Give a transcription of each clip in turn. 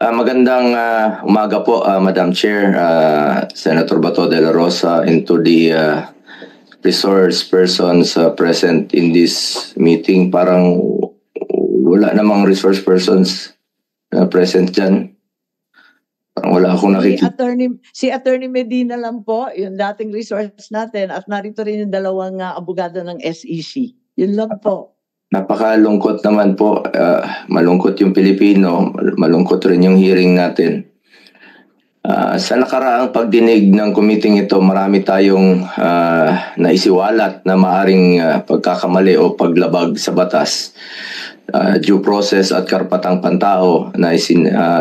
Magandang umaga po, Madam Chair, Senator Bato de la Rosa, and to the resource persons present in this meeting. Parang wala namang resource persons present dyan. Parang wala akong nakikita. Si Attorney Medina lang po, yung dating resource natin, at narito rin yung dalawang abogado ng SEC. Yun lang po. Napakalungkot naman po. Malungkot yung Pilipino, malungkot rin yung hearing natin. Sa nakaraang pagdinig ng committee ito, marami tayong naisiwalat na maaring pagkakamali o paglabag sa batas, due process at karapatang pantao na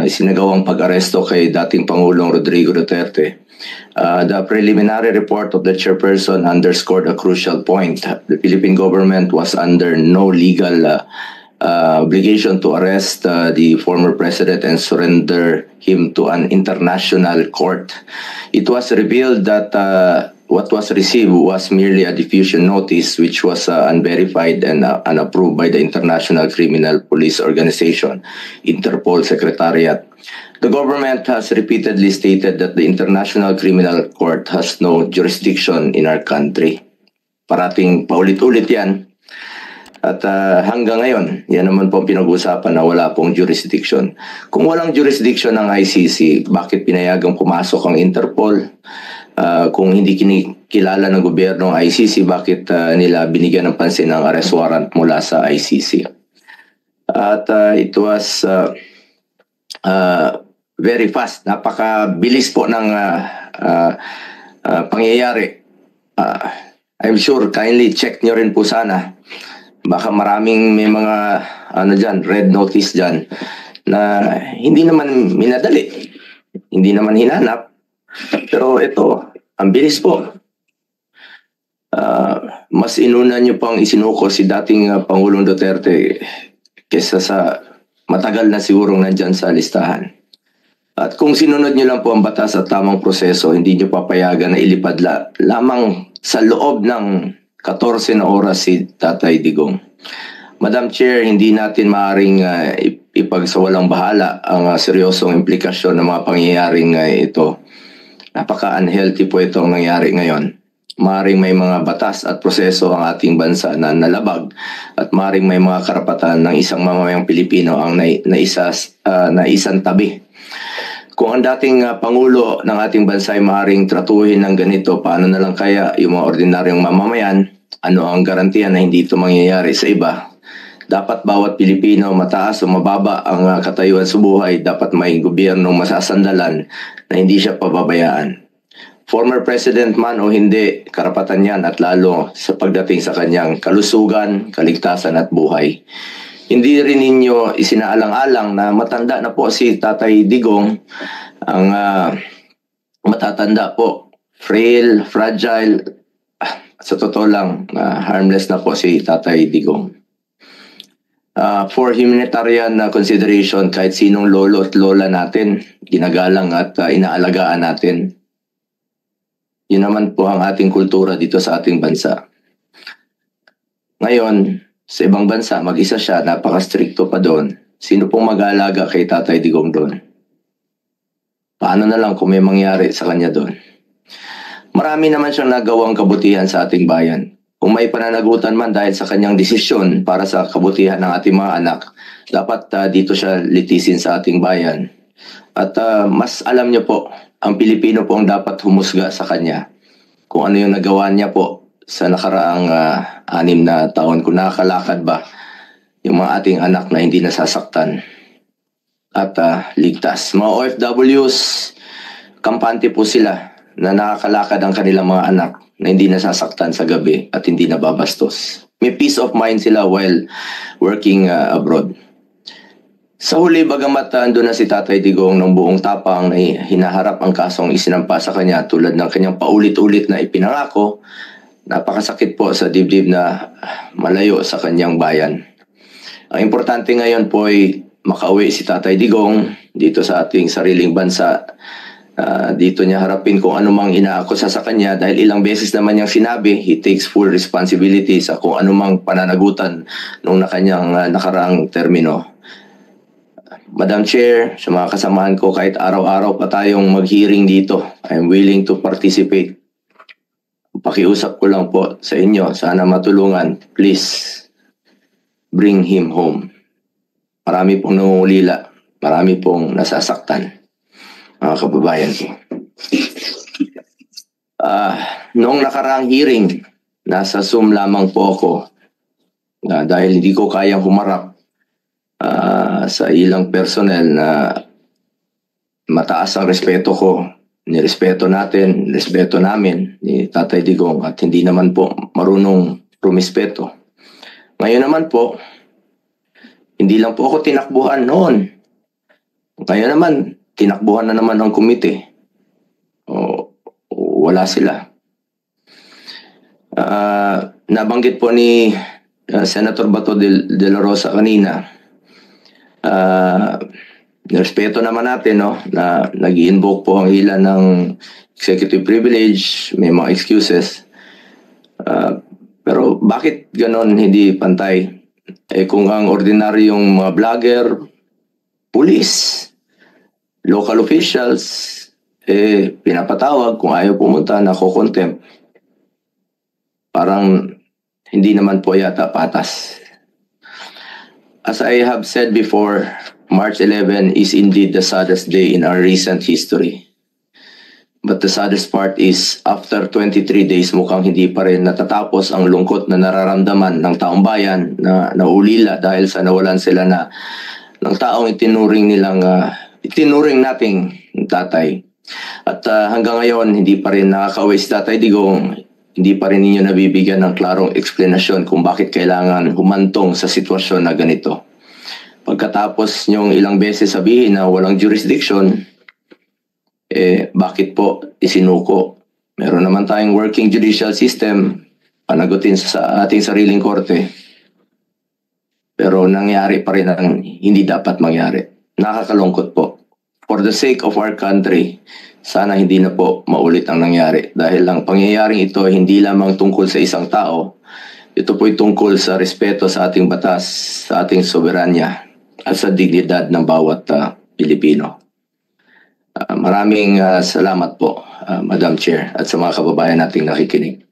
isinagawang pag-aresto kay dating Pangulong Rodrigo Duterte. The preliminary report of the chairperson underscored a crucial point. The Philippine government was under no legal obligation to arrest the former president and surrender him to an international court. It was revealed that what was received was merely a diffusion notice, which was unverified and unapproved by the International Criminal Police Organization, Interpol Secretariat. The government has repeatedly stated that the International Criminal Court has no jurisdiction in our country. Parating paulit-ulit yan. At hanggang ngayon, yan naman po pinag-usapan na wala pong jurisdiction. Kung walang jurisdiction ng ICC, bakit pinayagang pumasok ang Interpol? Kung hindi kinikilala ng gobyerno ng ICC, bakit nila binigyan ng pansin ang arrest warrant mula sa ICC? At it was very fast. Napakabilis po ng pangyayari. I'm sure, kindly check nyo rin po sana. Baka maraming may mga red notice dyan na hindi naman minadali, hindi naman hinanap. Pero ito, ang bilis po. Mas inuna nyo pang isinuko si dating Pangulong Duterte kesa sa matagal na sigurong nandyan sa listahan. At kung sinunod nyo lang po ang batas at tamang proseso, hindi nyo papayagan na ilipad lamang sa loob ng 14 na oras si Tatay Digong. Madam Chair, hindi natin maaaring ipagsawalang bahala ang seryosong implikasyon ng mga pangyayaring ito. Napaka-unhealthy po itong nangyari ngayon. Maaaring may mga batas at proseso ang ating bansa na nalabag at maaaring may mga karapatan ng isang mamamayang Pilipino ang naisang tabi. Kung ang dating Pangulo ng ating bansa ay maaaring tratuhin ng ganito, paano na lang kaya yung mga ordinaryong mamamayan? Ano ang garantiya na hindi ito mangyayari sa iba? Dapat bawat Pilipino, mataas o mababa ang katayuan sa buhay, dapat may gobyernong masasandalan na hindi siya pababayaan. Former President man o hindi, karapatan yan at lalo sa pagdating sa kanyang kalusugan, kaligtasan at buhay. Hindi rin ninyo isinaalang-alang na matanda na po si Tatay Digong, ang matatanda po, frail, fragile, sa totoo lang, harmless na po si Tatay Digong. For humanitarian consideration, kahit sinong lolo at lola natin, ginagalang at inaalagaan natin. Yun naman po ang ating kultura dito sa ating bansa. Ngayon, sa ibang bansa, mag-isa siya, napaka-stricto pa doon. Sino pong mag-aalaga kay Tatay Digong doon? Paano na lang kung may mangyari sa kanya doon? Marami naman siyang nagawang kabutihan sa ating bayan. Kung may pananagutan man dahil sa kanyang desisyon para sa kabutihan ng ating mga anak, dapat dito siya litisin sa ating bayan. At mas alam niyo po, ang Pilipino po ang dapat humusga sa kanya. Kung ano yung nagawa niya po sa nakaraang 6 na taon, kung nakakalakad ba yung mga ating anak na hindi nasasaktan at ligtas. Mga OFWs, kampante po sila na nakakalakad ang kanilang mga anak na hindi nasasaktan sa gabi at hindi nababastos. May peace of mind sila while working abroad. Sa huli, bagamat doon na si Tatay Digong ng buong tapang na hinaharap ang kasong isinampa sa kanya tulad ng kanyang paulit-ulit na ipinangako, napakasakit po sa dibdib na malayo sa kanyang bayan. Ang importante ngayon po ay makauwi si Tatay Digong dito sa ating sariling bansa. Dito niya harapin kung anumang inaakusa sa kanya dahil ilang beses naman niyang sinabi, he takes full responsibility sa kung anumang pananagutan nung na kanyang nakaraang termino. Madam Chair, sa mga kasamahan ko, kahit araw-araw pa tayong mag-hearing dito, I'm willing to participate. Pakiusap ko lang po sa inyo, sana matulungan, please bring him home. Marami pong nangungulila, marami pong nasasaktan, mga kababayan ko. Noong nakaraang hearing, nasa Zoom lamang po ako dahil hindi ko kayang humarap sa ilang personnel na mataas ang respeto ko. Nirespeto natin, respeto namin ni Tatay Digong at hindi naman po marunong rumispeto. Ngayon naman po, hindi lang po ako tinakbuhan noon. Ngayon naman, tinakbuhan na naman ng komite. Wala sila. Nabanggit po ni Senator Bato de la Rosa kanina, respeto naman natin, no, na nag-i-invoke po ang ilan ng executive privilege, may mga excuses. Pero bakit ganon hindi pantay? Kung ang ordinaryong mga vlogger, police, local officials, pinapatawag kung ayaw pumunta, nako-contempt. Parang hindi naman po yata patas. As I have said before, March 11 is indeed the saddest day in our recent history. But the saddest part is, after 23 days, mukhang hindi pa rin natatapos ang lungkot na nararamdaman ng taong bayan na naulila dahil sa nawalan sila ng taong itinuring nating tatay. At hanggang ngayon, hindi pa rin nakakauwi si Tatay Digong, hindi pa rin ninyo nabibigyan ng klarong eksplanasyon kung bakit kailangan humantong sa sitwasyon na ganito. Pagkatapos nyong ilang beses sabihin na walang jurisdiction, bakit po isinuko? Meron naman tayong working judicial system, panagutin sa ating sariling korte. Pero nangyari pa rin ang hindi dapat mangyari. Nakakalungkot po. For the sake of our country, sana hindi na po maulit ang nangyari. Dahil ang pangyayaring ito hindi lamang tungkol sa isang tao, ito po'y tungkol sa respeto sa ating batas, sa ating soberanya, at sa dignidad ng bawat Pilipino. Maraming salamat po, Madam Chair, at sa mga kababayan nating nakikinig.